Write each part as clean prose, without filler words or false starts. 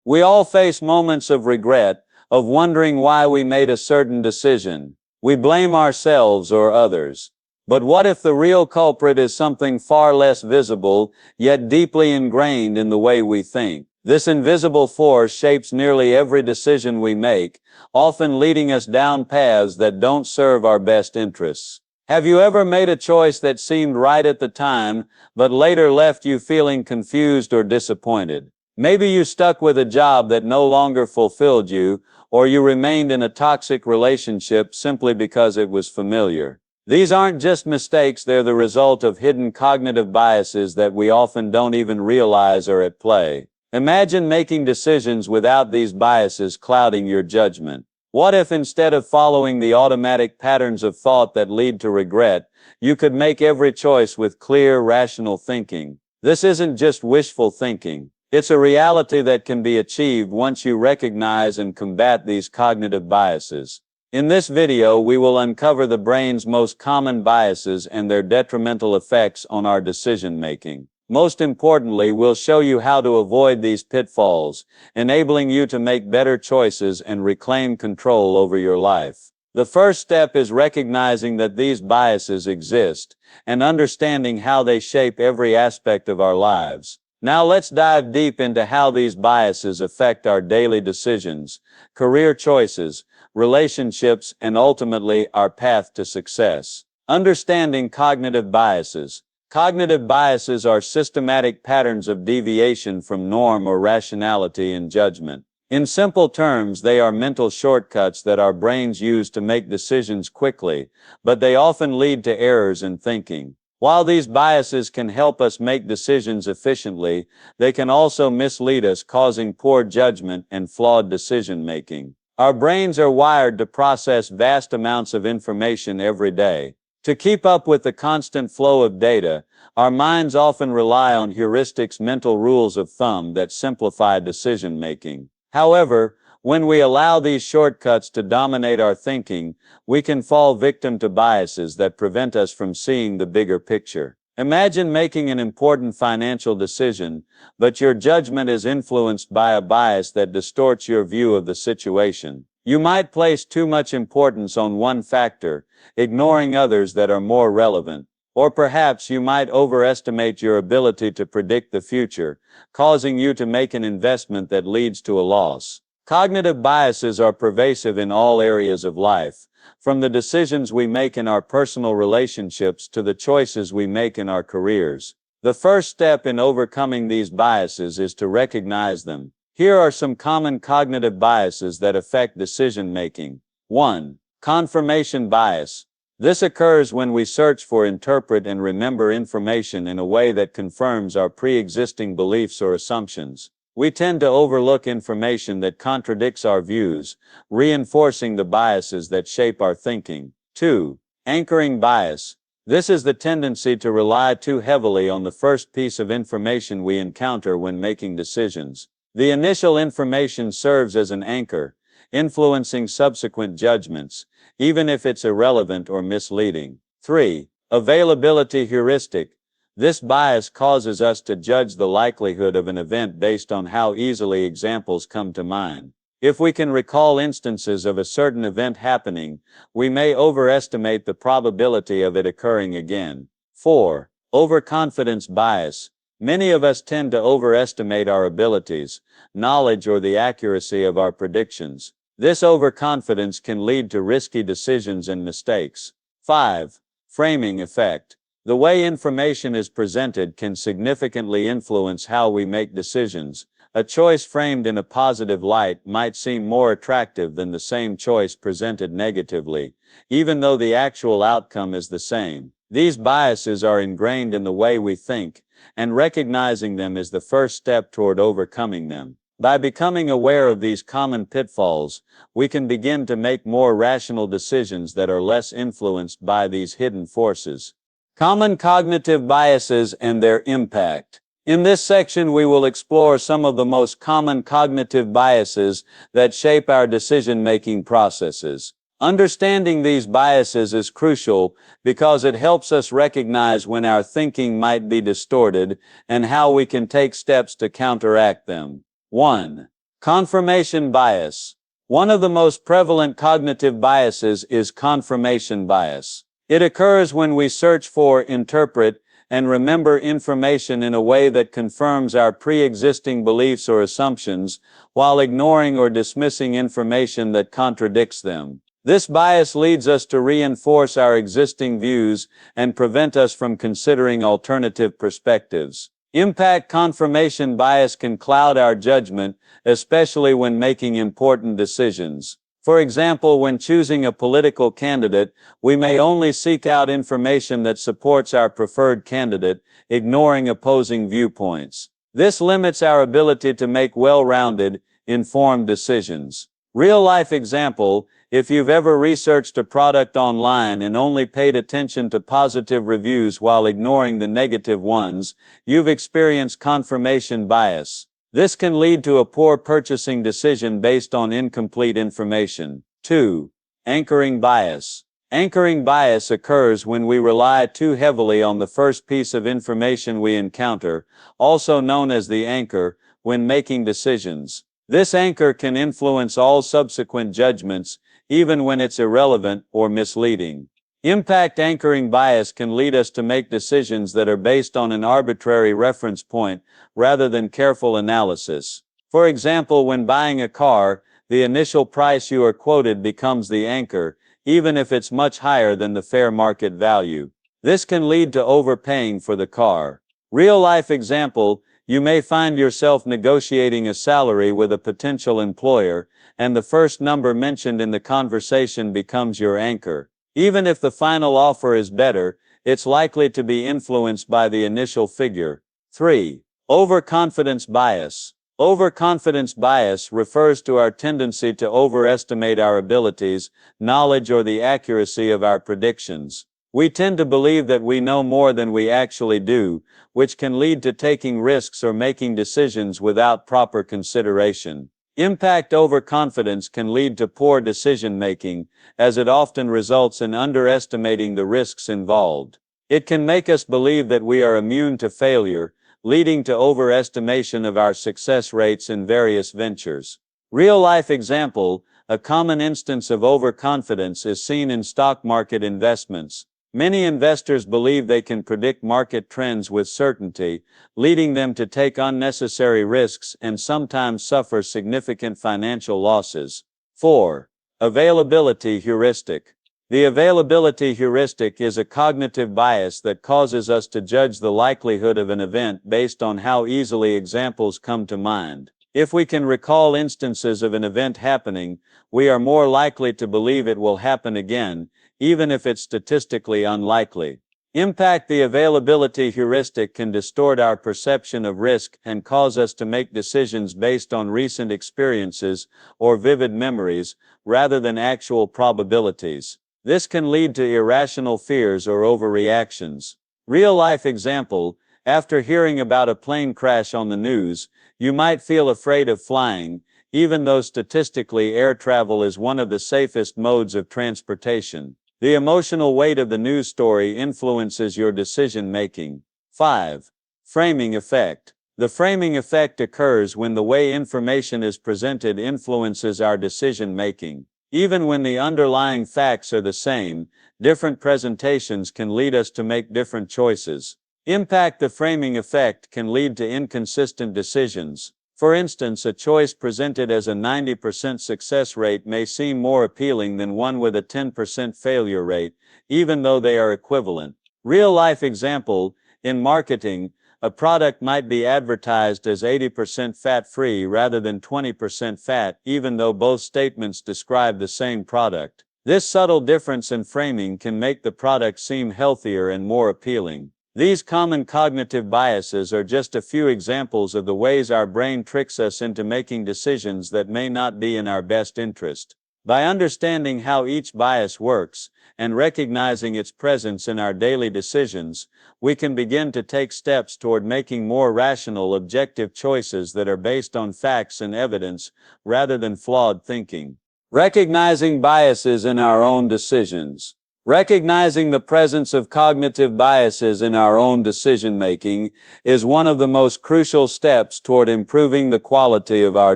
We all face moments of regret, of wondering why we made a certain decision. We blame ourselves or others. But what if the real culprit is something far less visible, yet deeply ingrained in the way we think? This invisible force shapes nearly every decision we make, often leading us down paths that don't serve our best interests. Have you ever made a choice that seemed right at the time, but later left you feeling confused or disappointed? Maybe you stuck with a job that no longer fulfilled you, or you remained in a toxic relationship simply because it was familiar. These aren't just mistakes, they're the result of hidden cognitive biases that we often don't even realize are at play. Imagine making decisions without these biases clouding your judgment. What if instead of following the automatic patterns of thought that lead to regret, you could make every choice with clear, rational thinking? This isn't just wishful thinking. It's a reality that can be achieved once you recognize and combat these cognitive biases. In this video, we will uncover the brain's most common biases and their detrimental effects on our decision making. Most importantly, we'll show you how to avoid these pitfalls, enabling you to make better choices and reclaim control over your life. The first step is recognizing that these biases exist and understanding how they shape every aspect of our lives. Now let's dive deep into how these biases affect our daily decisions, career choices, relationships, and ultimately our path to success. Understanding cognitive biases. Cognitive biases are systematic patterns of deviation from norm or rationality in judgment. In simple terms, they are mental shortcuts that our brains use to make decisions quickly, but they often lead to errors in thinking. While these biases can help us make decisions efficiently, they can also mislead us, causing poor judgment and flawed decision making. Our brains are wired to process vast amounts of information every day. To keep up with the constant flow of data, our minds often rely on heuristics, mental rules of thumb that simplify decision making. However, when we allow these shortcuts to dominate our thinking, we can fall victim to biases that prevent us from seeing the bigger picture. Imagine making an important financial decision, but your judgment is influenced by a bias that distorts your view of the situation. You might place too much importance on one factor, ignoring others that are more relevant. Or perhaps you might overestimate your ability to predict the future, causing you to make an investment that leads to a loss. Cognitive biases are pervasive in all areas of life, from the decisions we make in our personal relationships to the choices we make in our careers. The first step in overcoming these biases is to recognize them. Here are some common cognitive biases that affect decision making. 1. Confirmation bias. This occurs when we search for, interpret, and remember information in a way that confirms our pre-existing beliefs or assumptions. We tend to overlook information that contradicts our views, reinforcing the biases that shape our thinking. 2. Anchoring bias. This is the tendency to rely too heavily on the first piece of information we encounter when making decisions. The initial information serves as an anchor, influencing subsequent judgments, even if it's irrelevant or misleading. 3. Availability heuristic. This bias causes us to judge the likelihood of an event based on how easily examples come to mind. If we can recall instances of a certain event happening, we may overestimate the probability of it occurring again. 4. Overconfidence bias. Many of us tend to overestimate our abilities, knowledge, or the accuracy of our predictions. This overconfidence can lead to risky decisions and mistakes. 5. Framing effect. The way information is presented can significantly influence how we make decisions. A choice framed in a positive light might seem more attractive than the same choice presented negatively, even though the actual outcome is the same. These biases are ingrained in the way we think, and recognizing them is the first step toward overcoming them. By becoming aware of these common pitfalls, we can begin to make more rational decisions that are less influenced by these hidden forces. Common cognitive biases and their impact. In this section, we will explore some of the most common cognitive biases that shape our decision-making processes. Understanding these biases is crucial because it helps us recognize when our thinking might be distorted and how we can take steps to counteract them. 1. Confirmation bias. One of the most prevalent cognitive biases is confirmation bias. It occurs when we search for, interpret, and remember information in a way that confirms our pre-existing beliefs or assumptions, while ignoring or dismissing information that contradicts them. This bias leads us to reinforce our existing views and prevent us from considering alternative perspectives. Impact confirmation bias can cloud our judgment, especially when making important decisions. For example, when choosing a political candidate, we may only seek out information that supports our preferred candidate, ignoring opposing viewpoints. This limits our ability to make well-rounded, informed decisions. Real-life example: if you've ever researched a product online and only paid attention to positive reviews while ignoring the negative ones, you've experienced confirmation bias. This can lead to a poor purchasing decision based on incomplete information. 2. Anchoring bias. Anchoring bias occurs when we rely too heavily on the first piece of information we encounter, also known as the anchor, when making decisions. This anchor can influence all subsequent judgments, even when it's irrelevant or misleading. Impact anchoring bias can lead us to make decisions that are based on an arbitrary reference point, rather than careful analysis. For example, when buying a car, the initial price you are quoted becomes the anchor, even if it's much higher than the fair market value. This can lead to overpaying for the car. Real-life example: you may find yourself negotiating a salary with a potential employer, and the first number mentioned in the conversation becomes your anchor. Even if the final offer is better, it's likely to be influenced by the initial figure. 3. Overconfidence bias. Overconfidence bias refers to our tendency to overestimate our abilities, knowledge, or the accuracy of our predictions. We tend to believe that we know more than we actually do, which can lead to taking risks or making decisions without proper consideration. Impact overconfidence can lead to poor decision-making, as it often results in underestimating the risks involved. It can make us believe that we are immune to failure, leading to overestimation of our success rates in various ventures. Real-life example: a common instance of overconfidence is seen in stock market investments. Many investors believe they can predict market trends with certainty, leading them to take unnecessary risks and sometimes suffer significant financial losses. 4. Availability heuristic. The availability heuristic is a cognitive bias that causes us to judge the likelihood of an event based on how easily examples come to mind. If we can recall instances of an event happening, we are more likely to believe it will happen again, even if it's statistically unlikely. Impact the availability heuristic can distort our perception of risk and cause us to make decisions based on recent experiences or vivid memories, rather than actual probabilities. This can lead to irrational fears or overreactions. Real-life example: after hearing about a plane crash on the news, you might feel afraid of flying, even though statistically air travel is one of the safest modes of transportation. The emotional weight of the news story influences your decision-making. 5. Framing effect. The framing effect occurs when the way information is presented influences our decision-making. Even when the underlying facts are the same, different presentations can lead us to make different choices. Impact the framing effect can lead to inconsistent decisions. For instance, a choice presented as a 90% success rate may seem more appealing than one with a 10% failure rate, even though they are equivalent. Real-life example: in marketing, a product might be advertised as 80% fat-free rather than 20% fat, even though both statements describe the same product. This subtle difference in framing can make the product seem healthier and more appealing. These common cognitive biases are just a few examples of the ways our brain tricks us into making decisions that may not be in our best interest. By understanding how each bias works, and recognizing its presence in our daily decisions, we can begin to take steps toward making more rational, objective choices that are based on facts and evidence, rather than flawed thinking. Recognizing biases in our own decisions. Recognizing the presence of cognitive biases in our own decision-making is one of the most crucial steps toward improving the quality of our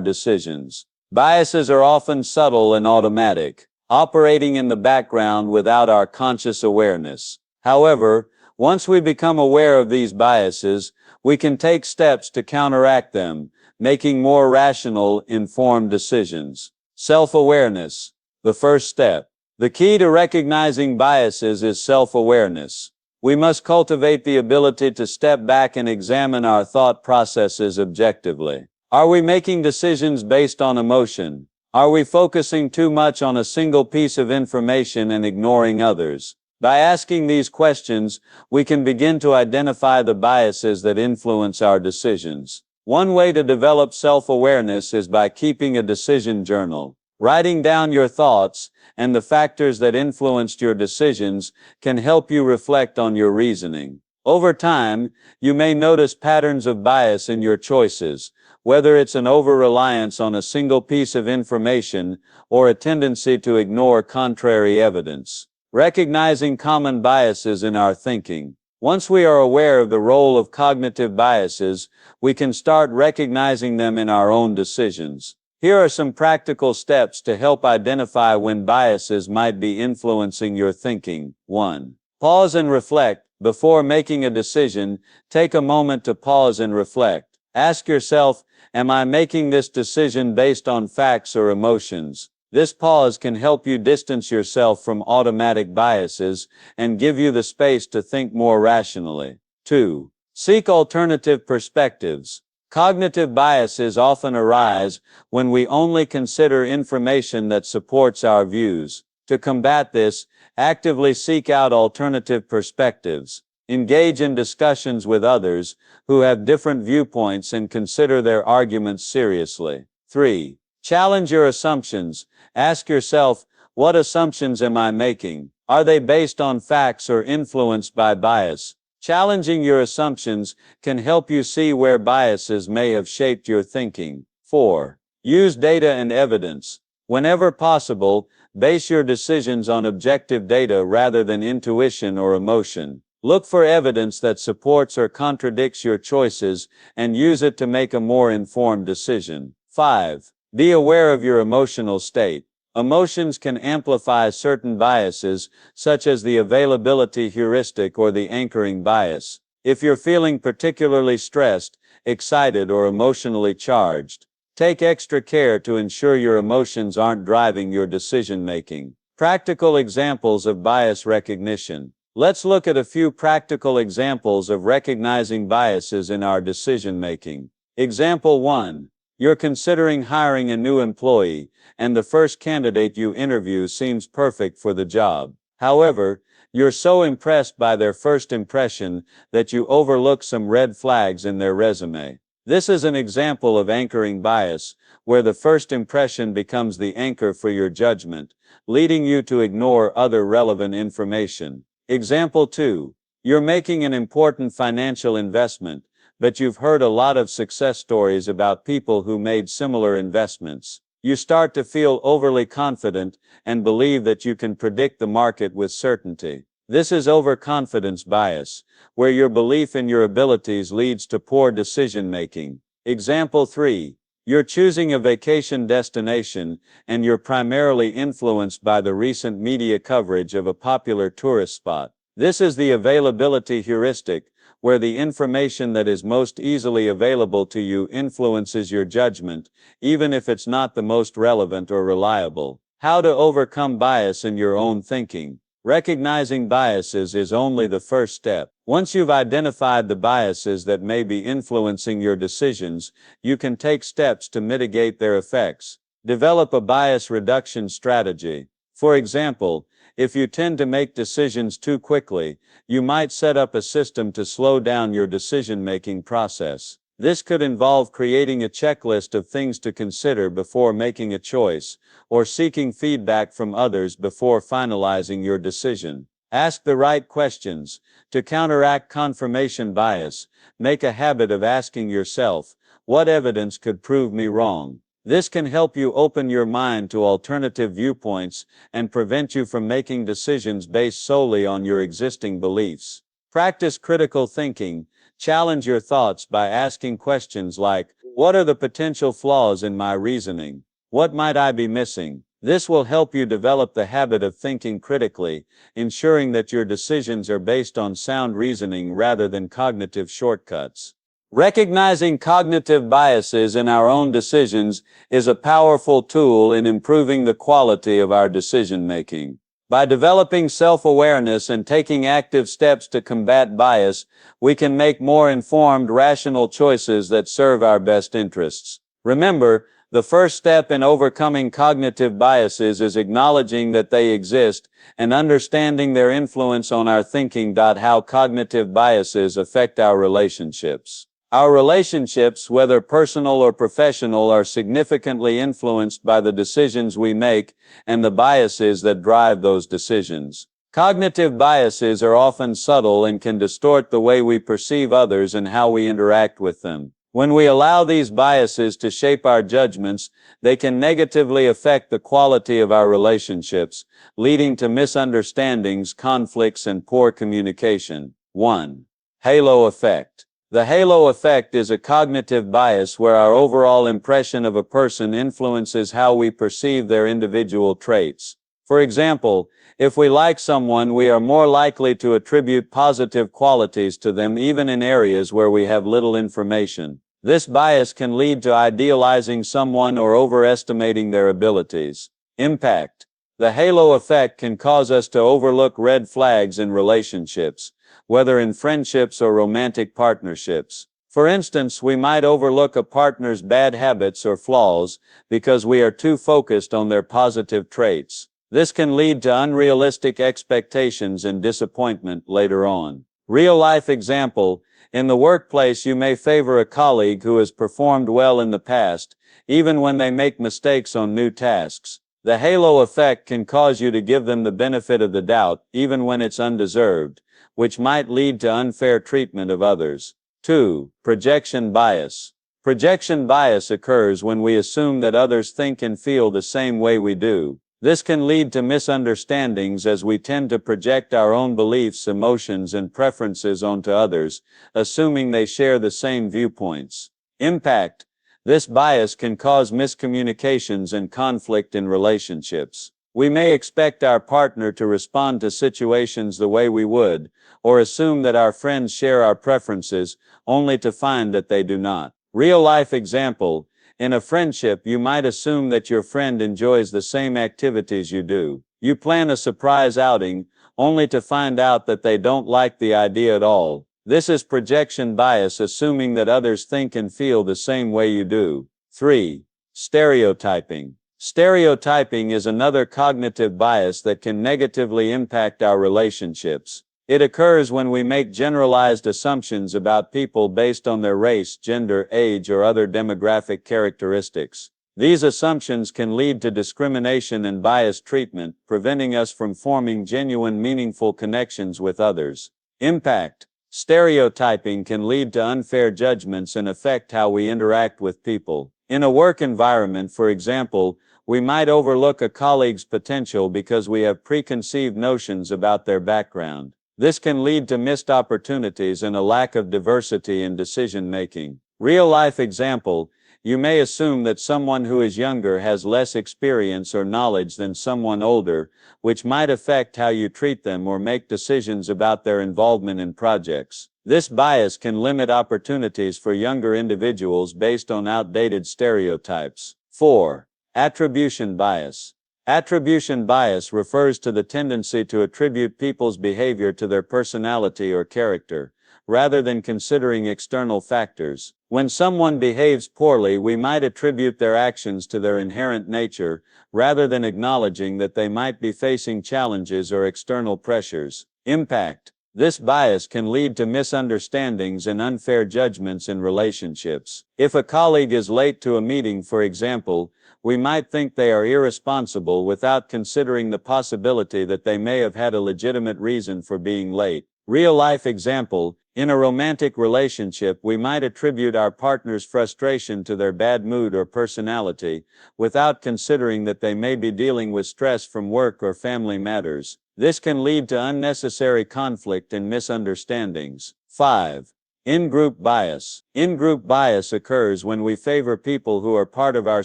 decisions. Biases are often subtle and automatic, operating in the background without our conscious awareness. However, once we become aware of these biases, we can take steps to counteract them, making more rational, informed decisions. Self-awareness, the first step. The key to recognizing biases is self-awareness. We must cultivate the ability to step back and examine our thought processes objectively. Are we making decisions based on emotion? Are we focusing too much on a single piece of information and ignoring others? By asking these questions, we can begin to identify the biases that influence our decisions. One way to develop self-awareness is by keeping a decision journal. Writing down your thoughts and the factors that influenced your decisions can help you reflect on your reasoning. Over time, you may notice patterns of bias in your choices, whether it's an over-reliance on a single piece of information or a tendency to ignore contrary evidence. Recognizing common biases in our thinking. Once we are aware of the role of cognitive biases, we can start recognizing them in our own decisions. Here are some practical steps to help identify when biases might be influencing your thinking. 1. Pause and reflect. Before making a decision, take a moment to pause and reflect. Ask yourself, am I making this decision based on facts or emotions? This pause can help you distance yourself from automatic biases and give you the space to think more rationally. 2. Seek alternative perspectives. Cognitive biases often arise when we only consider information that supports our views. To combat this, actively seek out alternative perspectives. Engage in discussions with others who have different viewpoints and consider their arguments seriously. 3. Challenge your assumptions. Ask yourself, what assumptions am I making? Are they based on facts or influenced by bias? Challenging your assumptions can help you see where biases may have shaped your thinking. 4. Use data and evidence. Whenever possible, base your decisions on objective data rather than intuition or emotion. Look for evidence that supports or contradicts your choices and use it to make a more informed decision. 5. Be aware of your emotional state. Emotions can amplify certain biases, such as the availability heuristic or the anchoring bias. If you're feeling particularly stressed, excited, or emotionally charged, take extra care to ensure your emotions aren't driving your decision-making. Practical examples of bias recognition. Let's look at a few practical examples of recognizing biases in our decision-making. Example 1. You're considering hiring a new employee, and the first candidate you interview seems perfect for the job. However, you're so impressed by their first impression that you overlook some red flags in their resume. This is an example of anchoring bias, where the first impression becomes the anchor for your judgment, leading you to ignore other relevant information. Example 2. You're making an important financial investment, but you've heard a lot of success stories about people who made similar investments. You start to feel overly confident and believe that you can predict the market with certainty. This is overconfidence bias, where your belief in your abilities leads to poor decision-making. Example 3. You're choosing a vacation destination, and you're primarily influenced by the recent media coverage of a popular tourist spot. This is the availability heuristic, where the information that is most easily available to you influences your judgment, even if it's not the most relevant or reliable. How to overcome bias in your own thinking. Recognizing biases is only the first step. Once you've identified the biases that may be influencing your decisions, you can take steps to mitigate their effects. Develop a bias reduction strategy. For example, if you tend to make decisions too quickly, you might set up a system to slow down your decision-making process. This could involve creating a checklist of things to consider before making a choice, or seeking feedback from others before finalizing your decision. Ask the right questions. To counteract confirmation bias, make a habit of asking yourself, what evidence could prove me wrong? This can help you open your mind to alternative viewpoints and prevent you from making decisions based solely on your existing beliefs. Practice critical thinking. Challenge your thoughts by asking questions like, what are the potential flaws in my reasoning? What might I be missing? This will help you develop the habit of thinking critically, ensuring that your decisions are based on sound reasoning rather than cognitive shortcuts. Recognizing cognitive biases in our own decisions is a powerful tool in improving the quality of our decision making. By developing self-awareness and taking active steps to combat bias, we can make more informed, rational choices that serve our best interests. Remember, the first step in overcoming cognitive biases is acknowledging that they exist and understanding their influence on our thinking. How cognitive biases affect our relationships. Our relationships, whether personal or professional, are significantly influenced by the decisions we make and the biases that drive those decisions. Cognitive biases are often subtle and can distort the way we perceive others and how we interact with them. When we allow these biases to shape our judgments, they can negatively affect the quality of our relationships, leading to misunderstandings, conflicts, and poor communication. 1. Halo effect. The halo effect is a cognitive bias where our overall impression of a person influences how we perceive their individual traits. For example, if we like someone, we are more likely to attribute positive qualities to them even in areas where we have little information. This bias can lead to idealizing someone or overestimating their abilities. Impact. The halo effect can cause us to overlook red flags in relationships, whether in friendships or romantic partnerships. For instance, we might overlook a partner's bad habits or flaws because we are too focused on their positive traits. This can lead to unrealistic expectations and disappointment later on. Real-life example: in the workplace, you may favor a colleague who has performed well in the past, even when they make mistakes on new tasks. The halo effect can cause you to give them the benefit of the doubt, even when it's undeserved, which might lead to unfair treatment of others. 2. Projection bias. Projection bias occurs when we assume that others think and feel the same way we do. This can lead to misunderstandings as we tend to project our own beliefs, emotions, and preferences onto others, assuming they share the same viewpoints. Impact. This bias can cause miscommunications and conflict in relationships. We may expect our partner to respond to situations the way we would, or assume that our friends share our preferences, only to find that they do not. Real-life example: in a friendship, you might assume that your friend enjoys the same activities you do. You plan a surprise outing, only to find out that they don't like the idea at all. This is projection bias, assuming that others think and feel the same way you do. 3. Stereotyping. Stereotyping is another cognitive bias that can negatively impact our relationships. It occurs when we make generalized assumptions about people based on their race, gender, age, or other demographic characteristics. These assumptions can lead to discrimination and biased treatment, preventing us from forming genuine, meaningful connections with others. Impact. Stereotyping can lead to unfair judgments and affect how we interact with people. In a work environment, for example, we might overlook a colleague's potential because we have preconceived notions about their background. This can lead to missed opportunities and a lack of diversity in decision-making. Real-life example: you may assume that someone who is younger has less experience or knowledge than someone older, which might affect how you treat them or make decisions about their involvement in projects. This bias can limit opportunities for younger individuals based on outdated stereotypes. 4. Attribution bias. Attribution bias refers to the tendency to attribute people's behavior to their personality or character, rather than considering external factors. When someone behaves poorly, we might attribute their actions to their inherent nature, rather than acknowledging that they might be facing challenges or external pressures. Impact. This bias can lead to misunderstandings and unfair judgments in relationships. If a colleague is late to a meeting, for example, we might think they are irresponsible without considering the possibility that they may have had a legitimate reason for being late. Real-life example: In a romantic relationship, we might attribute our partner's frustration to their bad mood or personality, without considering that they may be dealing with stress from work or family matters. This can lead to unnecessary conflict and misunderstandings. 5. In-group bias. In-group bias occurs when we favor people who are part of our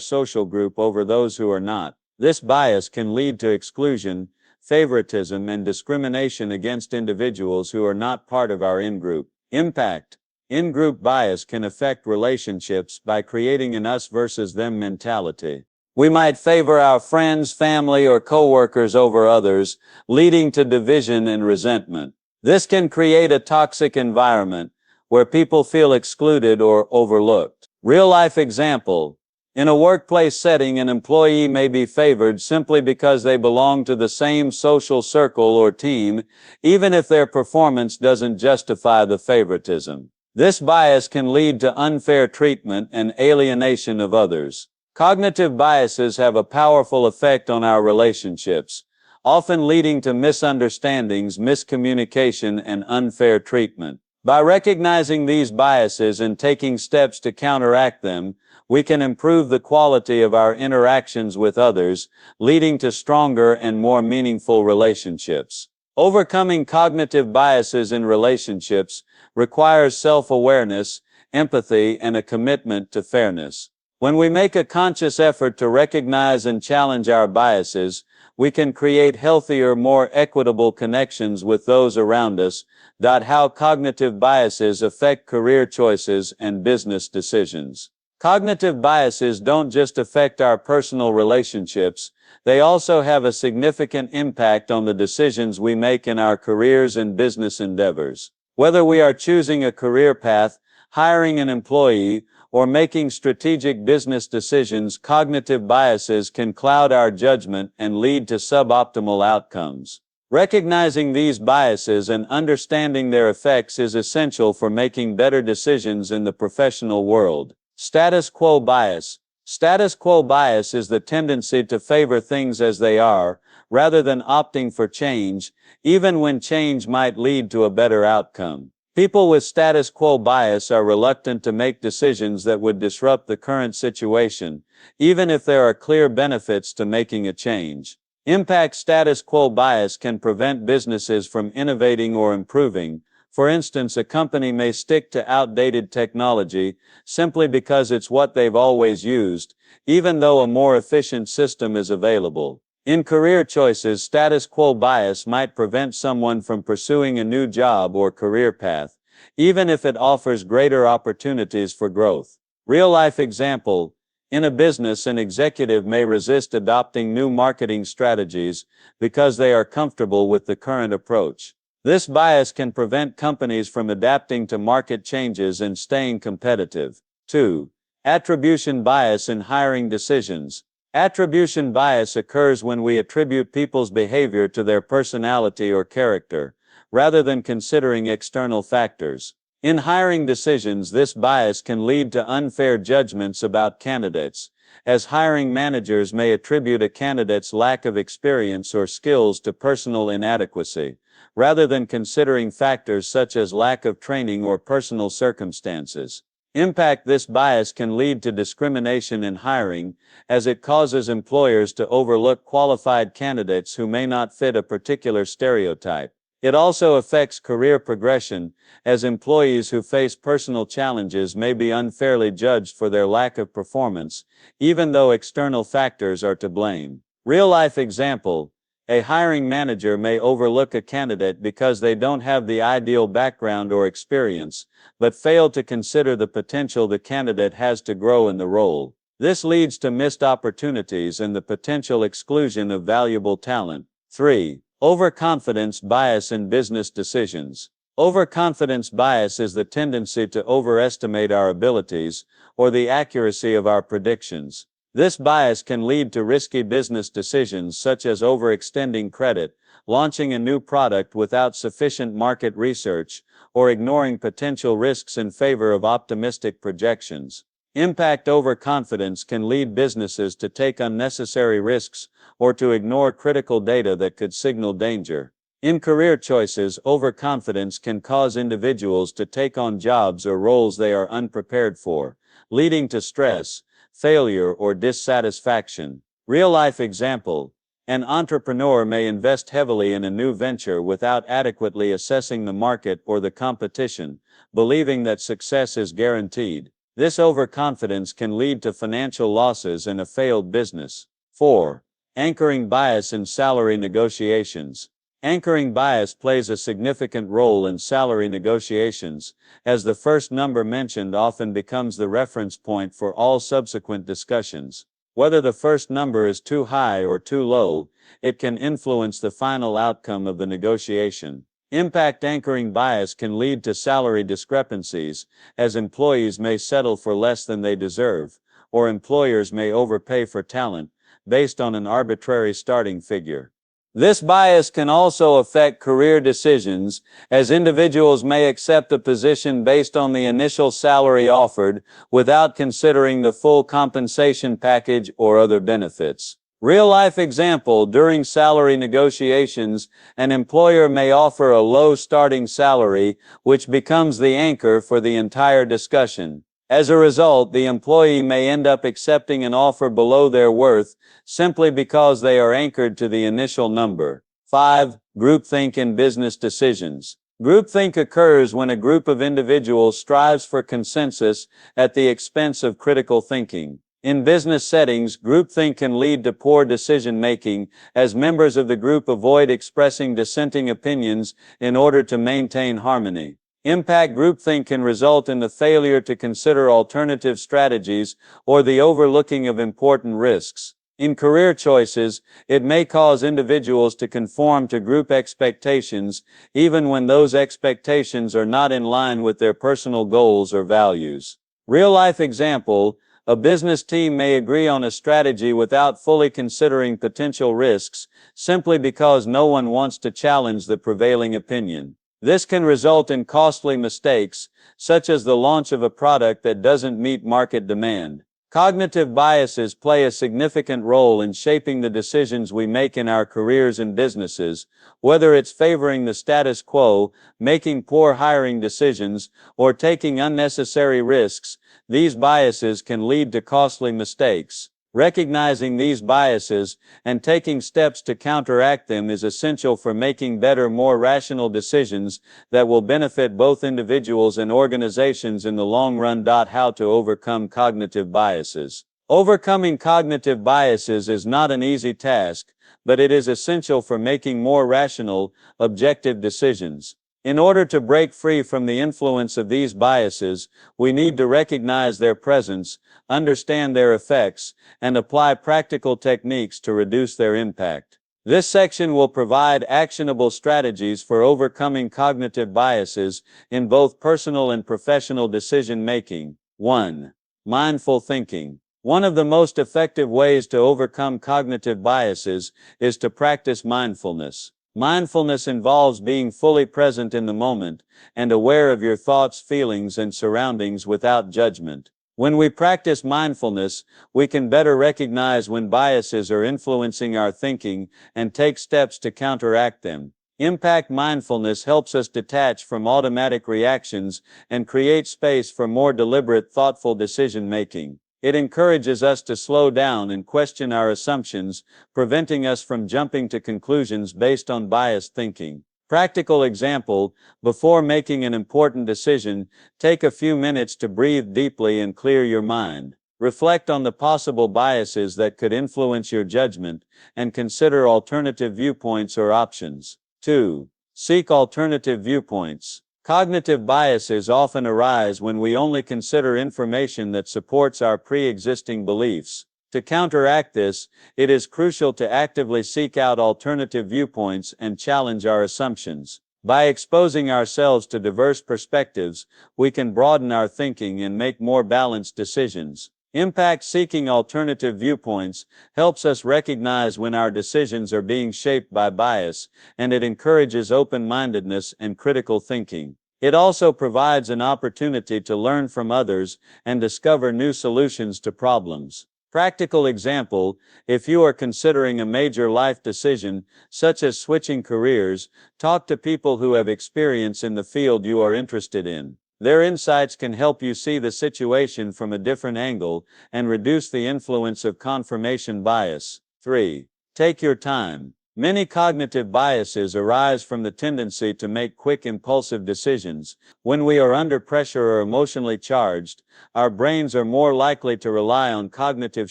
social group over those who are not. This bias can lead to exclusion, favoritism, and discrimination against individuals who are not part of our in-group. Impact. In-group bias can affect relationships by creating an us versus them mentality. We might favor our friends, family, or coworkers over others, leading to division and resentment. This can create a toxic environment where people feel excluded or overlooked. Real-life example. In a workplace setting, an employee may be favored simply because they belong to the same social circle or team, even if their performance doesn't justify the favoritism. This bias can lead to unfair treatment and alienation of others. Cognitive biases have a powerful effect on our relationships, often leading to misunderstandings, miscommunication, and unfair treatment. By recognizing these biases and taking steps to counteract them, we can improve the quality of our interactions with others, leading to stronger and more meaningful relationships. Overcoming cognitive biases in relationships requires self-awareness, empathy, and a commitment to fairness. When we make a conscious effort to recognize and challenge our biases, we can create healthier, more equitable connections with those around us. How cognitive biases affect career choices and business decisions. Cognitive biases don't just affect our personal relationships, they also have a significant impact on the decisions we make in our careers and business endeavors. Whether we are choosing a career path, hiring an employee, or making strategic business decisions, cognitive biases can cloud our judgment and lead to suboptimal outcomes. Recognizing these biases and understanding their effects is essential for making better decisions in the professional world. Status quo bias. Status quo bias is the tendency to favor things as they are, rather than opting for change, even when change might lead to a better outcome. People with status quo bias are reluctant to make decisions that would disrupt the current situation, even if there are clear benefits to making a change. Impact. Status quo bias can prevent businesses from innovating or improving. For instance, a company may stick to outdated technology simply because it's what they've always used, even though a more efficient system is available. In career choices, status quo bias might prevent someone from pursuing a new job or career path, even if it offers greater opportunities for growth. Real-life example. In a business, an executive may resist adopting new marketing strategies because they are comfortable with the current approach. This bias can prevent companies from adapting to market changes and staying competitive. 2. Attribution bias in hiring decisions. Attribution bias occurs when we attribute people's behavior to their personality or character, rather than considering external factors. In hiring decisions, this bias can lead to unfair judgments about candidates, as hiring managers may attribute a candidate's lack of experience or skills to personal inadequacy, rather than considering factors such as lack of training or personal circumstances. Impact. This bias can lead to discrimination in hiring, as it causes employers to overlook qualified candidates who may not fit a particular stereotype. It also affects career progression, as employees who face personal challenges may be unfairly judged for their lack of performance, even though external factors are to blame. Real-life example. A hiring manager may overlook a candidate because they don't have the ideal background or experience, but fail to consider the potential the candidate has to grow in the role. This leads to missed opportunities and the potential exclusion of valuable talent. 3. Overconfidence bias in business decisions. Overconfidence bias is the tendency to overestimate our abilities or the accuracy of our predictions. This bias can lead to risky business decisions such as overextending credit, launching a new product without sufficient market research, or ignoring potential risks in favor of optimistic projections. Impact. Overconfidence can lead businesses to take unnecessary risks or to ignore critical data that could signal danger. In career choices, overconfidence can cause individuals to take on jobs or roles they are unprepared for, leading to stress, failure, or dissatisfaction. Real-life example: an entrepreneur may invest heavily in a new venture without adequately assessing the market or the competition, believing that success is guaranteed. This overconfidence can lead to financial losses and a failed business. 4. Anchoring bias in salary negotiations. Anchoring bias plays a significant role in salary negotiations, as the first number mentioned often becomes the reference point for all subsequent discussions. Whether the first number is too high or too low, it can influence the final outcome of the negotiation. Impact anchoring bias can lead to salary discrepancies, as employees may settle for less than they deserve, or employers may overpay for talent, based on an arbitrary starting figure. This bias can also affect career decisions, as individuals may accept a position based on the initial salary offered, without considering the full compensation package or other benefits. Real-life example: during salary negotiations, an employer may offer a low starting salary, which becomes the anchor for the entire discussion. As a result, the employee may end up accepting an offer below their worth, simply because they are anchored to the initial number. 5. Groupthink in business decisions. Groupthink occurs when a group of individuals strives for consensus at the expense of critical thinking. In business settings, groupthink can lead to poor decision-making, as members of the group avoid expressing dissenting opinions in order to maintain harmony. Impact groupthink can result in the failure to consider alternative strategies or the overlooking of important risks. In career choices, it may cause individuals to conform to group expectations, even when those expectations are not in line with their personal goals or values. Real-life example: a business team may agree on a strategy without fully considering potential risks, simply because no one wants to challenge the prevailing opinion. This can result in costly mistakes, such as the launch of a product that doesn't meet market demand. Cognitive biases play a significant role in shaping the decisions we make in our careers and businesses, whether it's favoring the status quo, making poor hiring decisions, or taking unnecessary risks. These biases can lead to costly mistakes. Recognizing these biases and taking steps to counteract them is essential for making better, more rational decisions that will benefit both individuals and organizations in the long run. How to overcome cognitive biases. Overcoming cognitive biases is not an easy task, but it is essential for making more rational, objective decisions. In order to break free from the influence of these biases, we need to recognize their presence, understand their effects, and apply practical techniques to reduce their impact. This section will provide actionable strategies for overcoming cognitive biases in both personal and professional decision making. 1. Mindful thinking. One of the most effective ways to overcome cognitive biases is to practice mindfulness. Mindfulness involves being fully present in the moment and aware of your thoughts, feelings, and surroundings without judgment. When we practice mindfulness, we can better recognize when biases are influencing our thinking and take steps to counteract them. Impact mindfulness helps us detach from automatic reactions and create space for more deliberate, thoughtful decision making. It encourages us to slow down and question our assumptions, preventing us from jumping to conclusions based on biased thinking. Practical example: before making an important decision, take a few minutes to breathe deeply and clear your mind. Reflect on the possible biases that could influence your judgment, and consider alternative viewpoints or options. 2. Seek alternative viewpoints. Cognitive biases often arise when we only consider information that supports our pre-existing beliefs. To counteract this, it is crucial to actively seek out alternative viewpoints and challenge our assumptions. By exposing ourselves to diverse perspectives, we can broaden our thinking and make more balanced decisions. Impact seeking alternative viewpoints helps us recognize when our decisions are being shaped by bias, and it encourages open-mindedness and critical thinking. It also provides an opportunity to learn from others and discover new solutions to problems. Practical example, if you are considering a major life decision, such as switching careers, talk to people who have experience in the field you are interested in. Their insights can help you see the situation from a different angle and reduce the influence of confirmation bias. 3. Take your time. Many cognitive biases arise from the tendency to make quick impulsive decisions. When we are under pressure or emotionally charged, our brains are more likely to rely on cognitive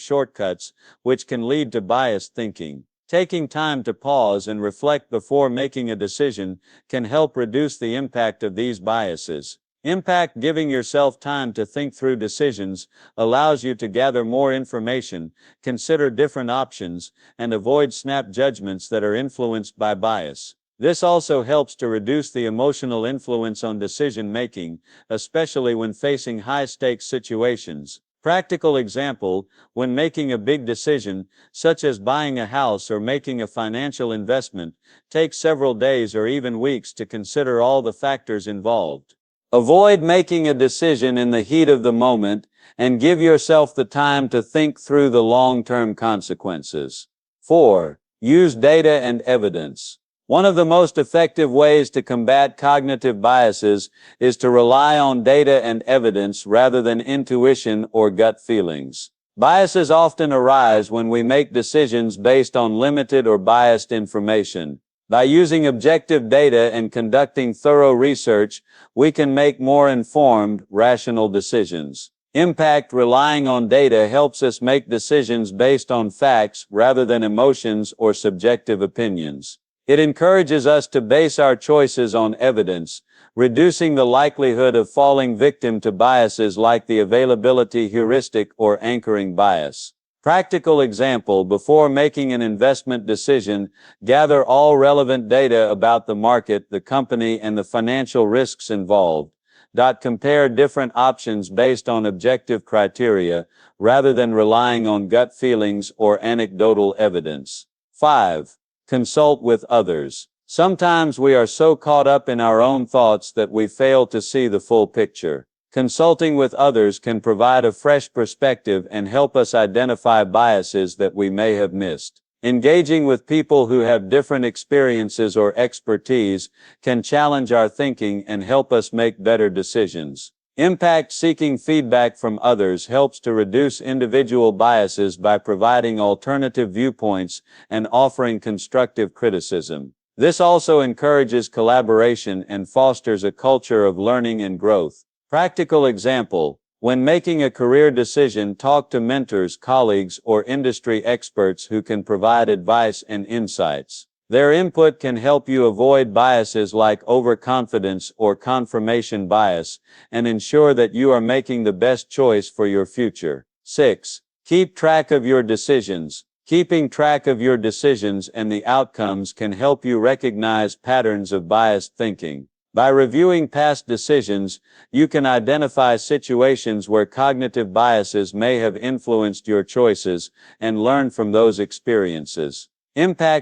shortcuts, which can lead to biased thinking. Taking time to pause and reflect before making a decision can help reduce the impact of these biases. Giving yourself time to think through decisions allows you to gather more information, consider different options, and avoid snap judgments that are influenced by bias. This also helps to reduce the emotional influence on decision making, especially when facing high-stakes situations. Practical example, when making a big decision, such as buying a house or making a financial investment, take several days or even weeks to consider all the factors involved. Avoid making a decision in the heat of the moment and give yourself the time to think through the long-term consequences. 4. Use data and evidence. One of the most effective ways to combat cognitive biases is to rely on data and evidence rather than intuition or gut feelings. Biases often arise when we make decisions based on limited or biased information. By using objective data and conducting thorough research, we can make more informed, rational decisions. Relying on data helps us make decisions based on facts rather than emotions or subjective opinions. It encourages us to base our choices on evidence, reducing the likelihood of falling victim to biases like the availability heuristic or anchoring bias. Practical example, before making an investment decision, gather all relevant data about the market, the company, and the financial risks involved. Compare different options based on objective criteria, rather than relying on gut feelings or anecdotal evidence. 5. Consult with others. Sometimes we are so caught up in our own thoughts that we fail to see the full picture. Consulting with others can provide a fresh perspective and help us identify biases that we may have missed. Engaging with people who have different experiences or expertise can challenge our thinking and help us make better decisions. Seeking feedback from others helps to reduce individual biases by providing alternative viewpoints and offering constructive criticism. This also encourages collaboration and fosters a culture of learning and growth. Practical example, when making a career decision, talk to mentors, colleagues, or industry experts who can provide advice and insights. Their input can help you avoid biases like overconfidence or confirmation bias and ensure that you are making the best choice for your future. 6. Keep track of your decisions. Keeping track of your decisions and the outcomes can help you recognize patterns of biased thinking. By reviewing past decisions, you can identify situations where cognitive biases may have influenced your choices and learn from those experiences.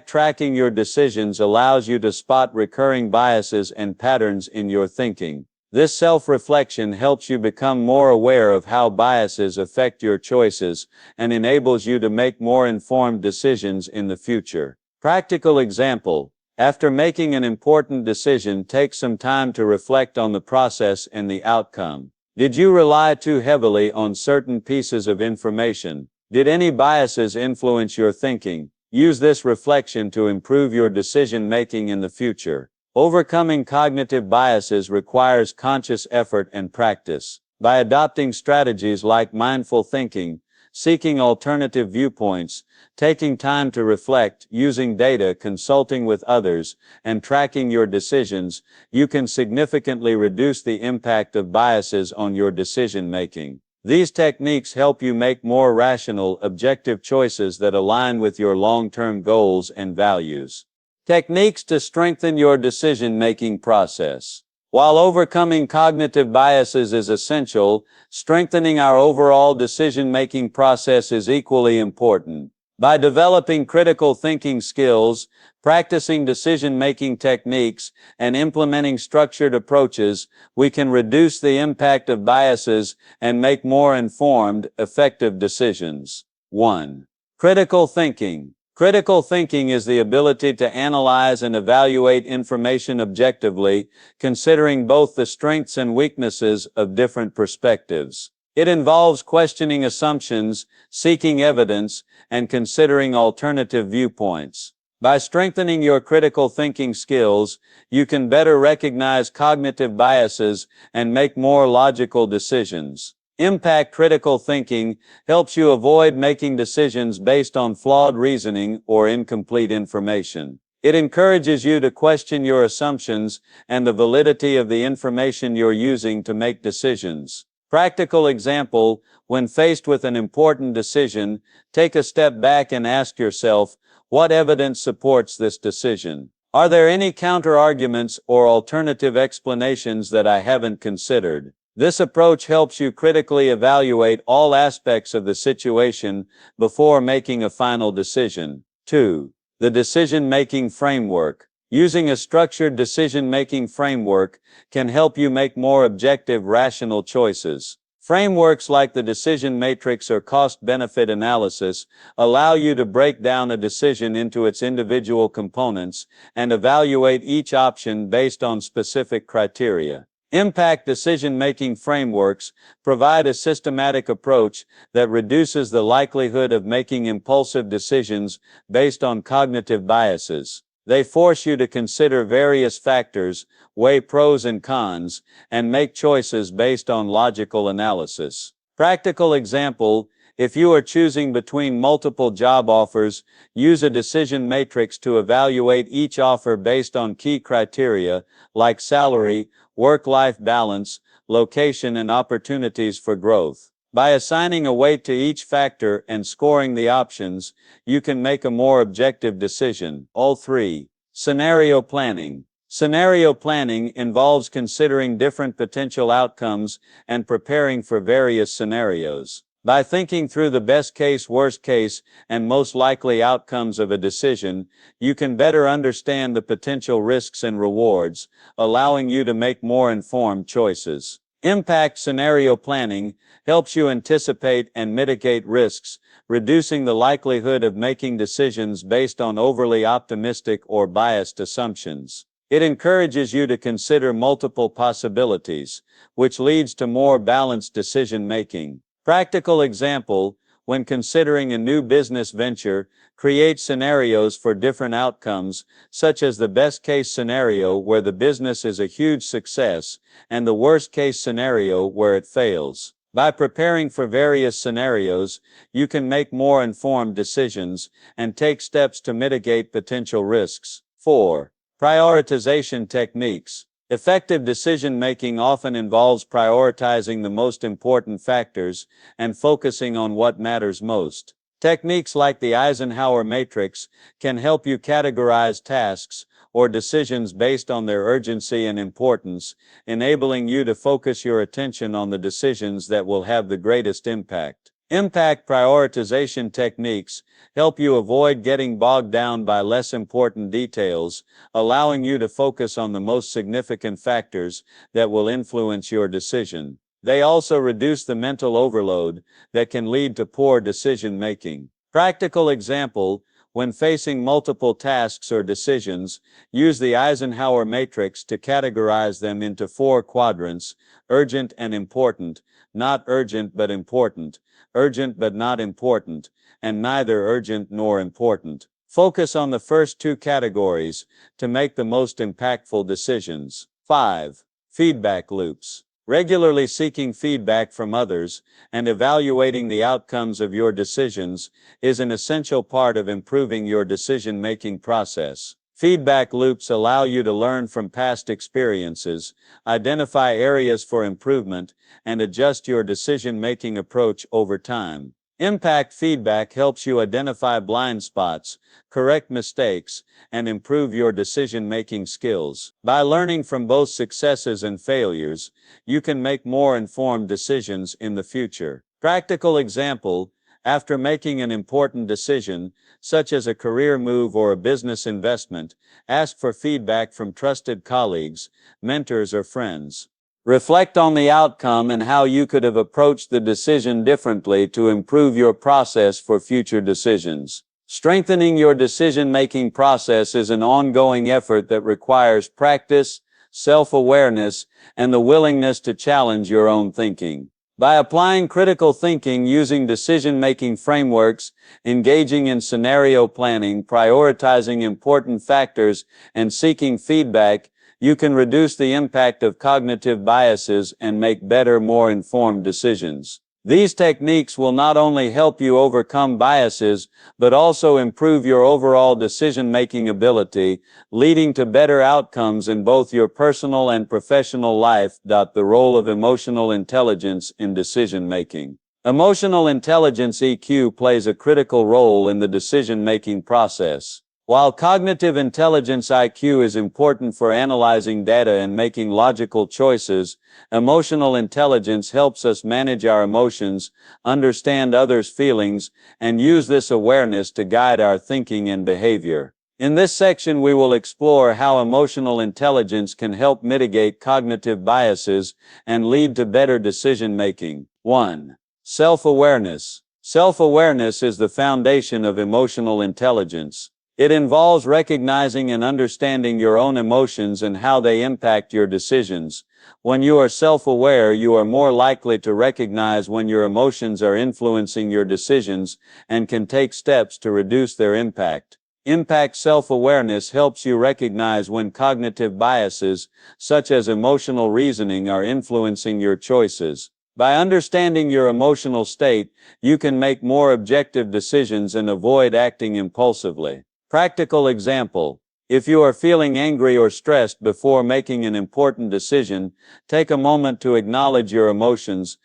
Tracking your decisions allows you to spot recurring biases and patterns in your thinking. This self-reflection helps you become more aware of how biases affect your choices and enables you to make more informed decisions in the future. Practical example, after making an important decision, take some time to reflect on the process and the outcome. Did you rely too heavily on certain pieces of information? Did any biases influence your thinking? Use this reflection to improve your decision-making in the future. Overcoming cognitive biases requires conscious effort and practice. By adopting strategies like mindful thinking, seeking alternative viewpoints, taking time to reflect, using data, consulting with others, and tracking your decisions, you can significantly reduce the impact of biases on your decision-making. These techniques help you make more rational, objective choices that align with your long-term goals and values. Techniques to strengthen your decision-making process. While overcoming cognitive biases is essential, strengthening our overall decision-making process is equally important. By developing critical thinking skills, practicing decision-making techniques, and implementing structured approaches, we can reduce the impact of biases and make more informed, effective decisions. 1. Critical thinking. Critical thinking is the ability to analyze and evaluate information objectively, considering both the strengths and weaknesses of different perspectives. It involves questioning assumptions, seeking evidence, and considering alternative viewpoints. By strengthening your critical thinking skills, you can better recognize cognitive biases and make more logical decisions. Impact critical thinking helps you avoid making decisions based on flawed reasoning or incomplete information. It encourages you to question your assumptions and the validity of the information you're using to make decisions. Practical example: when faced with an important decision, take a step back and ask yourself, what evidence supports this decision? Are there any counter-arguments or alternative explanations that I haven't considered? This approach helps you critically evaluate all aspects of the situation before making a final decision. 2. The decision-making framework. Using a structured decision-making framework can help you make more objective, rational choices. Frameworks like the decision matrix or cost-benefit analysis allow you to break down a decision into its individual components and evaluate each option based on specific criteria. Impact decision-making frameworks provide a systematic approach that reduces the likelihood of making impulsive decisions based on cognitive biases. They force you to consider various factors, weigh pros and cons, and make choices based on logical analysis. Practical example: if you are choosing between multiple job offers, use a decision matrix to evaluate each offer based on key criteria like salary, work-life balance, location, and opportunities for growth. By assigning a weight to each factor and scoring the options, you can make a more objective decision. All 3. Scenario planning. Scenario planning involves considering different potential outcomes and preparing for various scenarios. By thinking through the best case, worst case, and most likely outcomes of a decision, you can better understand the potential risks and rewards, allowing you to make more informed choices. Impact scenario planning helps you anticipate and mitigate risks, reducing the likelihood of making decisions based on overly optimistic or biased assumptions. It encourages you to consider multiple possibilities, which leads to more balanced decision making. Practical example: when considering a new business venture, create scenarios for different outcomes, such as the best case scenario where the business is a huge success, and the worst case scenario where it fails. By preparing for various scenarios, you can make more informed decisions and take steps to mitigate potential risks. 4. Prioritization techniques. Effective decision-making often involves prioritizing the most important factors and focusing on what matters most. Techniques like the Eisenhower matrix can help you categorize tasks or decisions based on their urgency and importance, enabling you to focus your attention on the decisions that will have the greatest impact. Impact prioritization techniques help you avoid getting bogged down by less important details, allowing you to focus on the most significant factors that will influence your decision. They also reduce the mental overload that can lead to poor decision making. Practical example: when facing multiple tasks or decisions, use the Eisenhower matrix to categorize them into 4 quadrants: urgent and important, not urgent but important, urgent but not important, and neither urgent nor important. Focus on the first 2 categories to make the most impactful decisions. 5. Feedback loops. Regularly seeking feedback from others and evaluating the outcomes of your decisions is an essential part of improving your decision-making process. Feedback loops allow you to learn from past experiences, identify areas for improvement, and adjust your decision-making approach over time. Impact feedback helps you identify blind spots, correct mistakes, and improve your decision-making skills. By learning from both successes and failures, you can make more informed decisions in the future. Practical example: after making an important decision, such as a career move or a business investment, ask for feedback from trusted colleagues, mentors, or friends. Reflect on the outcome and how you could have approached the decision differently to improve your process for future decisions. Strengthening your decision-making process is an ongoing effort that requires practice, self-awareness, and the willingness to challenge your own thinking. By applying critical thinking using decision-making frameworks, engaging in scenario planning, prioritizing important factors, and seeking feedback, you can reduce the impact of cognitive biases and make better, more informed decisions. These techniques will not only help you overcome biases, but also improve your overall decision-making ability, leading to better outcomes in both your personal and professional life. The role of emotional intelligence in decision-making. Emotional intelligence (EQ) plays a critical role in the decision-making process. While cognitive intelligence (IQ) is important for analyzing data and making logical choices, emotional intelligence helps us manage our emotions, understand others' feelings, and use this awareness to guide our thinking and behavior. In this section, we will explore how emotional intelligence can help mitigate cognitive biases and lead to better decision-making. 1. Self-awareness. Self-awareness is the foundation of emotional intelligence. It involves recognizing and understanding your own emotions and how they impact your decisions. When you are self-aware, you are more likely to recognize when your emotions are influencing your decisions and can take steps to reduce their impact. Impact self-awareness helps you recognize when cognitive biases, such as emotional reasoning, are influencing your choices. By understanding your emotional state, you can make more objective decisions and avoid acting impulsively. Practical example. If you are feeling angry or stressed before making an important decision, take a moment to acknowledge your emotions.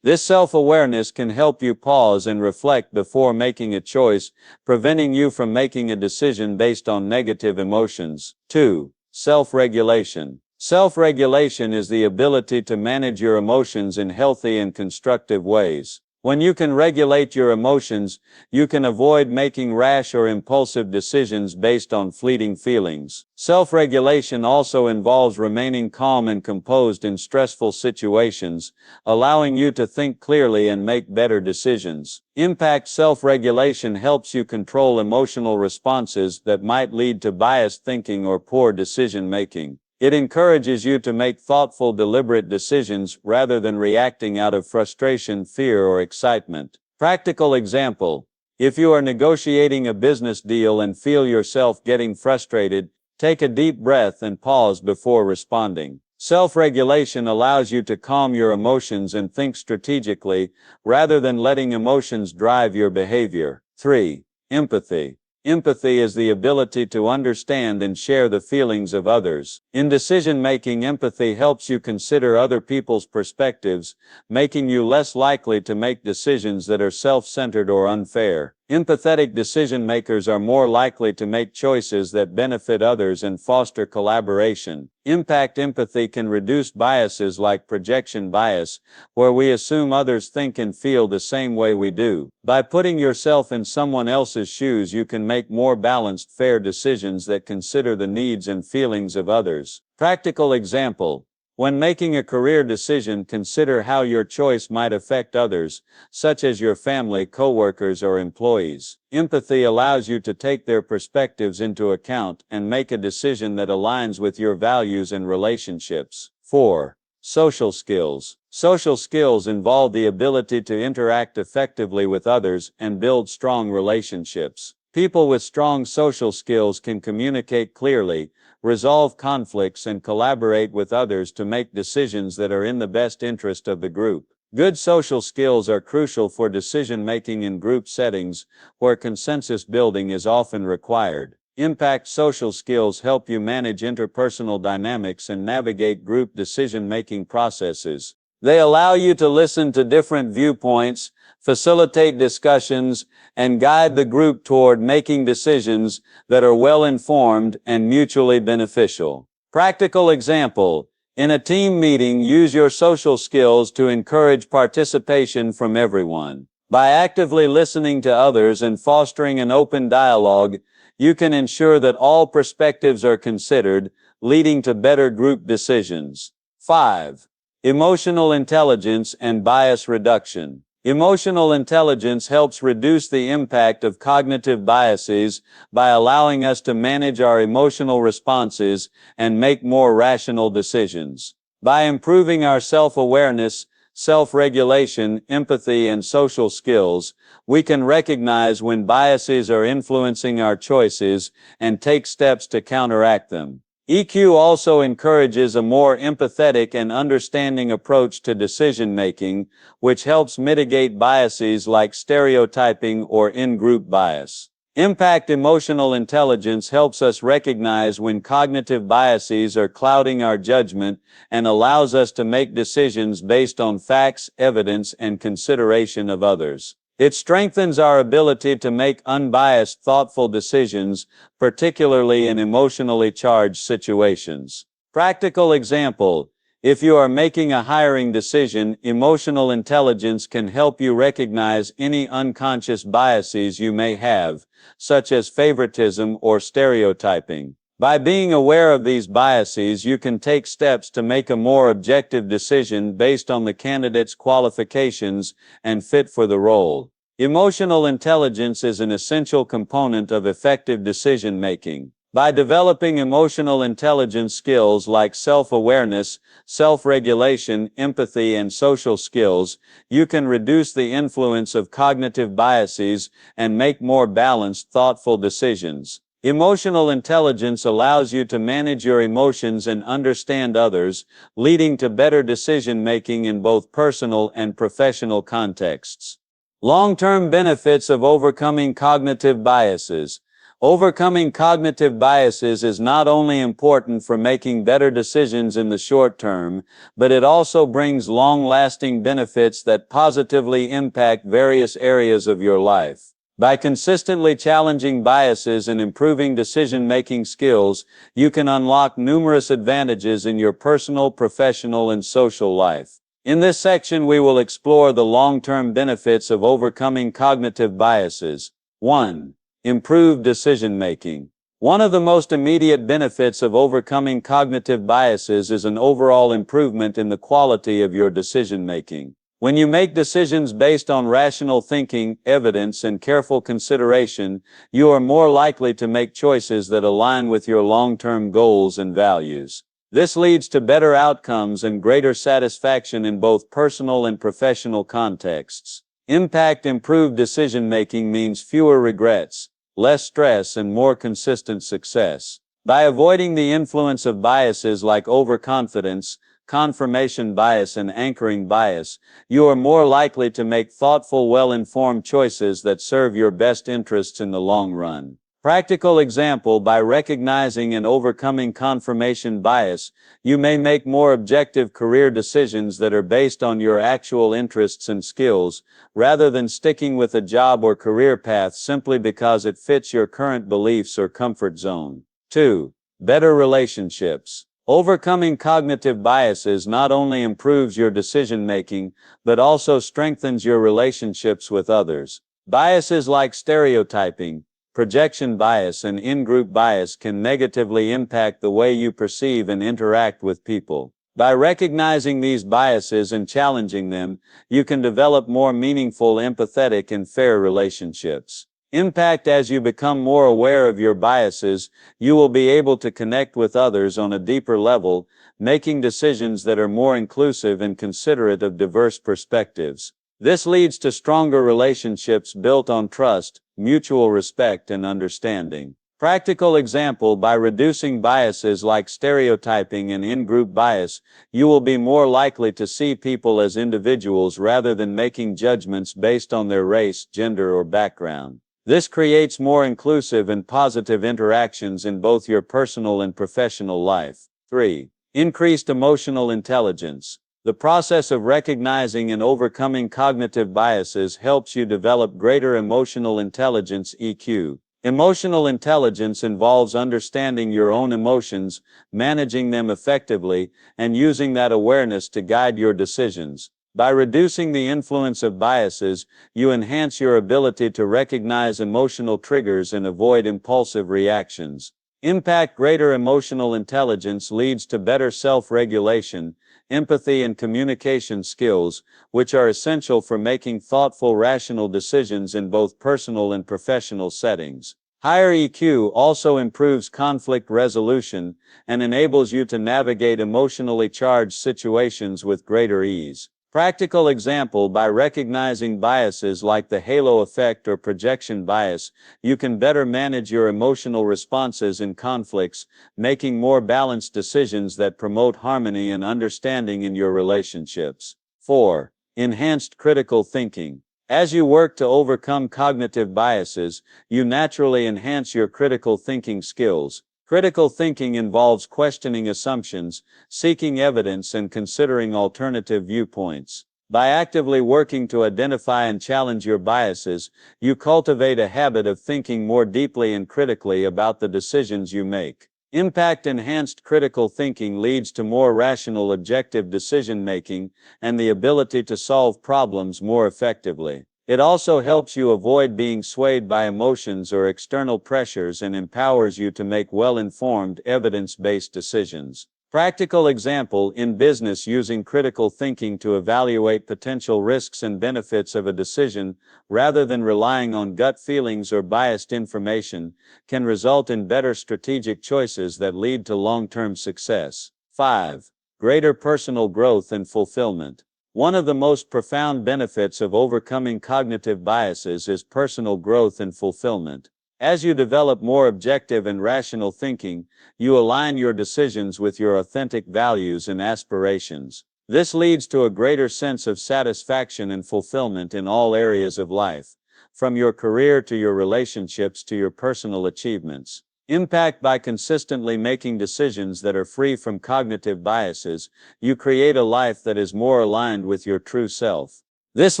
This self-awareness can help you pause and reflect before making a choice, preventing you from making a decision based on negative emotions. 2. Self-regulation. Self-regulation is the ability to manage your emotions in healthy and constructive ways. When you can regulate your emotions, you can avoid making rash or impulsive decisions based on fleeting feelings. Self-regulation also involves remaining calm and composed in stressful situations, allowing you to think clearly and make better decisions. Impact self-regulation helps you control emotional responses that might lead to biased thinking or poor decision-making. It encourages you to make thoughtful, deliberate decisions rather than reacting out of frustration, fear, or excitement. Practical example. If you are negotiating a business deal and feel yourself getting frustrated, take a deep breath and pause before responding. Self-regulation allows you to calm your emotions and think strategically, rather than letting emotions drive your behavior. 3. Empathy. Empathy is the ability to understand and share the feelings of others. In decision-making, empathy helps you consider other people's perspectives, making you less likely to make decisions that are self-centered or unfair. Empathetic decision-makers are more likely to make choices that benefit others and foster collaboration. Impact empathy can reduce biases like projection bias, where we assume others think and feel the same way we do. By putting yourself in someone else's shoes, you can make more balanced, fair decisions that consider the needs and feelings of others. Practical example. When making a career decision, consider how your choice might affect others, such as your family, coworkers, or employees. Empathy allows you to take their perspectives into account and make a decision that aligns with your values and relationships. 4. Social skills. Social skills involve the ability to interact effectively with others and build strong relationships. People with strong social skills can communicate clearly, resolve conflicts, and collaborate with others to make decisions that are in the best interest of the group. Good social skills are crucial for decision-making in group settings, where consensus building is often required. Impact social skills help you manage interpersonal dynamics and navigate group decision-making processes. They allow you to listen to different viewpoints, facilitate discussions, and guide the group toward making decisions that are well-informed and mutually beneficial. Practical example. In a team meeting, use your social skills to encourage participation from everyone. By actively listening to others and fostering an open dialogue, you can ensure that all perspectives are considered, leading to better group decisions. 5. Emotional intelligence and bias reduction. Emotional intelligence helps reduce the impact of cognitive biases by allowing us to manage our emotional responses and make more rational decisions. By improving our self-awareness, self-regulation, empathy, and social skills, we can recognize when biases are influencing our choices and take steps to counteract them. EQ also encourages a more empathetic and understanding approach to decision-making, which helps mitigate biases like stereotyping or in-group bias. Impact emotional intelligence helps us recognize when cognitive biases are clouding our judgment and allows us to make decisions based on facts, evidence, and consideration of others. It strengthens our ability to make unbiased, thoughtful decisions, particularly in emotionally charged situations. Practical example: if you are making a hiring decision, emotional intelligence can help you recognize any unconscious biases you may have, such as favoritism or stereotyping. By being aware of these biases, you can take steps to make a more objective decision based on the candidate's qualifications and fit for the role. Emotional intelligence is an essential component of effective decision-making. By developing emotional intelligence skills like self-awareness, self-regulation, empathy, and social skills, you can reduce the influence of cognitive biases and make more balanced, thoughtful decisions. Emotional intelligence allows you to manage your emotions and understand others, leading to better decision-making in both personal and professional contexts. Long-term benefits of overcoming cognitive biases. Overcoming cognitive biases is not only important for making better decisions in the short term, but it also brings long-lasting benefits that positively impact various areas of your life. By consistently challenging biases and improving decision-making skills, you can unlock numerous advantages in your personal, professional, and social life. In this section, we will explore the long-term benefits of overcoming cognitive biases. 1. Improved decision-making. One of the most immediate benefits of overcoming cognitive biases is an overall improvement in the quality of your decision-making. When you make decisions based on rational thinking, evidence, and careful consideration, you are more likely to make choices that align with your long-term goals and values. This leads to better outcomes and greater satisfaction in both personal and professional contexts. Improved decision-making means fewer regrets, less stress, and more consistent success. By avoiding the influence of biases like overconfidence, confirmation bias, and anchoring bias, you are more likely to make thoughtful, well-informed choices that serve your best interests in the long run. Practical example: by recognizing and overcoming confirmation bias, you may make more objective career decisions that are based on your actual interests and skills, rather than sticking with a job or career path simply because it fits your current beliefs or comfort zone. 2. Better relationships. Overcoming cognitive biases not only improves your decision-making, but also strengthens your relationships with others. Biases like stereotyping, projection bias, and in-group bias can negatively impact the way you perceive and interact with people. By recognizing these biases and challenging them, you can develop more meaningful, empathetic, and fair relationships. As you become more aware of your biases, you will be able to connect with others on a deeper level, making decisions that are more inclusive and considerate of diverse perspectives. This leads to stronger relationships built on trust, mutual respect, and understanding. Practical example: by reducing biases like stereotyping and in-group bias, you will be more likely to see people as individuals rather than making judgments based on their race, gender, or background. This creates more inclusive and positive interactions in both your personal and professional life. 3. Increased emotional intelligence. The process of recognizing and overcoming cognitive biases helps you develop greater emotional intelligence (EQ). Emotional intelligence involves understanding your own emotions, managing them effectively, and using that awareness to guide your decisions. By reducing the influence of biases, you enhance your ability to recognize emotional triggers and avoid impulsive reactions. Greater emotional intelligence leads to better self-regulation, empathy, and communication skills, which are essential for making thoughtful, rational decisions in both personal and professional settings. Higher EQ also improves conflict resolution and enables you to navigate emotionally charged situations with greater ease. Practical example: by recognizing biases like the halo effect or projection bias, you can better manage your emotional responses in conflicts, making more balanced decisions that promote harmony and understanding in your relationships. 4. Enhanced critical thinking. As you work to overcome cognitive biases, you naturally enhance your critical thinking skills. Critical thinking involves questioning assumptions, seeking evidence, and considering alternative viewpoints. By actively working to identify and challenge your biases, you cultivate a habit of thinking more deeply and critically about the decisions you make. Impact-enhanced critical thinking leads to more rational, objective decision-making and the ability to solve problems more effectively. It also helps you avoid being swayed by emotions or external pressures and empowers you to make well-informed, evidence-based decisions. Practical example: in business, using critical thinking to evaluate potential risks and benefits of a decision, rather than relying on gut feelings or biased information, can result in better strategic choices that lead to long-term success. 5. Greater personal growth and fulfillment. One of the most profound benefits of overcoming cognitive biases is personal growth and fulfillment. As you develop more objective and rational thinking, you align your decisions with your authentic values and aspirations. This leads to a greater sense of satisfaction and fulfillment in all areas of life, from your career to your relationships to your personal achievements. Impact: by consistently making decisions that are free from cognitive biases, you create a life that is more aligned with your true self. This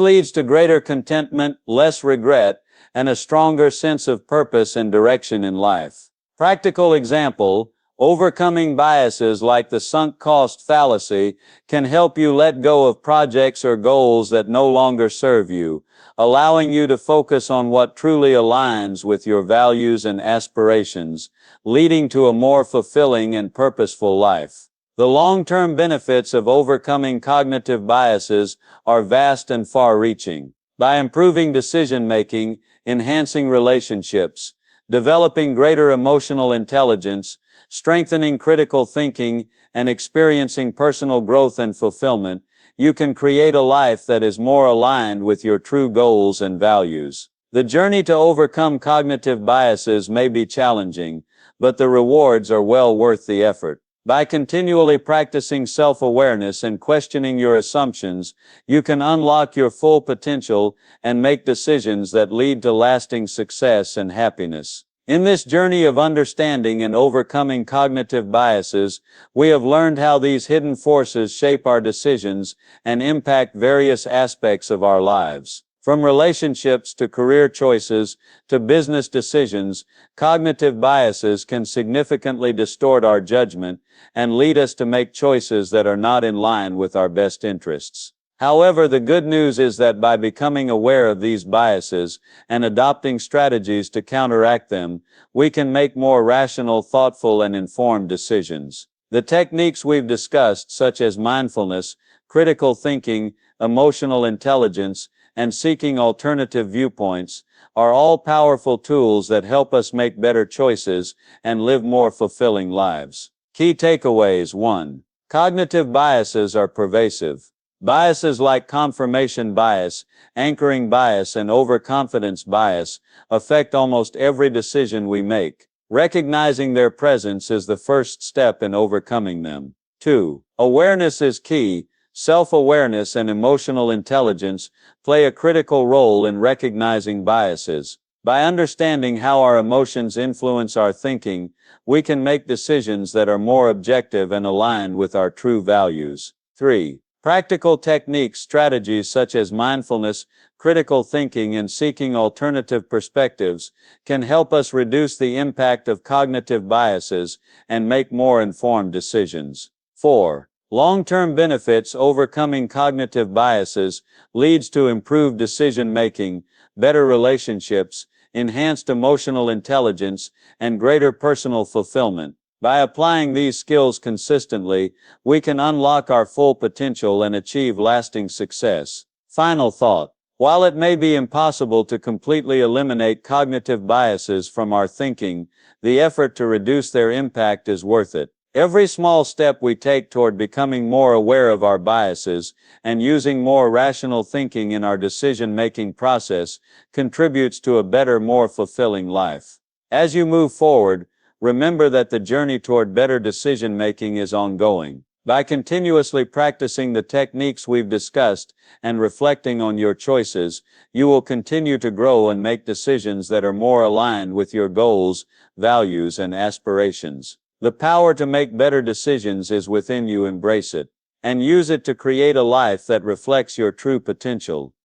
leads to greater contentment, less regret, and a stronger sense of purpose and direction in life. Practical example: overcoming biases like the sunk cost fallacy can help you let go of projects or goals that no longer serve you, allowing you to focus on what truly aligns with your values and aspirations, leading to a more fulfilling and purposeful life. The long-term benefits of overcoming cognitive biases are vast and far-reaching. By improving decision-making, enhancing relationships, developing greater emotional intelligence, strengthening critical thinking, and experiencing personal growth and fulfillment, you can create a life that is more aligned with your true goals and values. The journey to overcome cognitive biases may be challenging, but the rewards are well worth the effort. By continually practicing self-awareness and questioning your assumptions, you can unlock your full potential and make decisions that lead to lasting success and happiness. In this journey of understanding and overcoming cognitive biases, we have learned how these hidden forces shape our decisions and impact various aspects of our lives. From relationships to career choices to business decisions, cognitive biases can significantly distort our judgment and lead us to make choices that are not in line with our best interests. However, the good news is that by becoming aware of these biases and adopting strategies to counteract them, we can make more rational, thoughtful, and informed decisions. The techniques we've discussed, such as mindfulness, critical thinking, emotional intelligence, and seeking alternative viewpoints, are all powerful tools that help us make better choices and live more fulfilling lives. Key takeaways: 1. Cognitive biases are pervasive. Biases like confirmation bias, anchoring bias, and overconfidence bias affect almost every decision we make. Recognizing their presence is the first step in overcoming them. 2. Awareness is key. Self-awareness and emotional intelligence play a critical role in recognizing biases. By understanding how our emotions influence our thinking, we can make decisions that are more objective and aligned with our true values. 3. Practical techniques, strategies such as mindfulness, critical thinking, and seeking alternative perspectives can help us reduce the impact of cognitive biases and make more informed decisions. 4. Long-term benefits: overcoming cognitive biases leads to improved decision-making, better relationships, enhanced emotional intelligence, and greater personal fulfillment. By applying these skills consistently, we can unlock our full potential and achieve lasting success. Final thought. While it may be impossible to completely eliminate cognitive biases from our thinking, the effort to reduce their impact is worth it. Every small step we take toward becoming more aware of our biases and using more rational thinking in our decision-making process contributes to a better, more fulfilling life. As you move forward, remember that the journey toward better decision-making is ongoing. By continuously practicing the techniques we've discussed and reflecting on your choices, you will continue to grow and make decisions that are more aligned with your goals, values, and aspirations. The power to make better decisions is within you. Embrace it and use it to create a life that reflects your true potential.